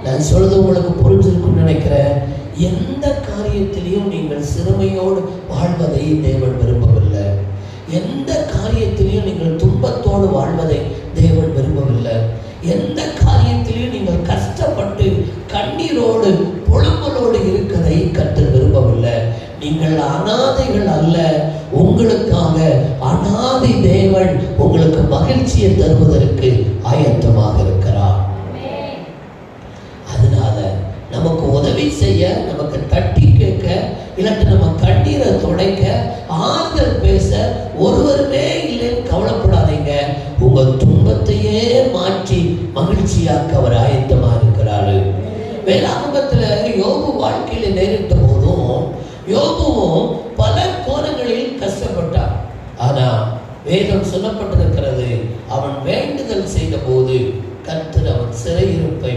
நான் சொல்றது உங்களுக்கு புரிஞ்சிருக்குன்னு நினைக்கிறேன். எந்த காரியத்திலையும் நீங்கள் சிறுமையோடு வாழ்வதை தேவன் விரும்பவில்லை. எந்த காரியத்திலையும் நீங்கள் துன்பத்தோடு வாழ்வதை தேவன் விரும்பவில்லை. எந்த காரியத்திலையும் நீங்கள் கஷ்டப்பட்டு கண்ணீரோடு புலம்பலோடு இருக்கதை கர்த்தர் விரும்பவில்லை. நீங்கள் அனாதைகள் அல்ல. உங்களுக்காக அனாதை தேவன் உங்களுக்கு மகிழ்ச்சியை தருவதற்கு ஆயத்தமாக இருக்கிறார். அதனால நமக்கு உதவி செய்ய, நமக்கு தட்டி கேட்க, இல்லாட்டி நம்ம கண்ணீரை துடைக்க, ஆறுதல் பேச ஒருவருமே இல்லைன்னு கவலைப்படாதீங்க. உங்க துன்பத்தையே மாற்றி மகிழ்ச்சியாக்க அவர் ஆயத்தமா இருக்கிறாரு. வேதாகமத்துல யோபு வாழ்க்கையில நேரிட்ட போதும் யோபுவும் பல கோணங்களில் கஷ்டப்பட்டார். ஆனா வேதம் சொல்லப்பட்டிருக்கிறது, அவன் வேண்டுதல் செய்த போது கர்த்தர் அவன் சிறையிருப்பை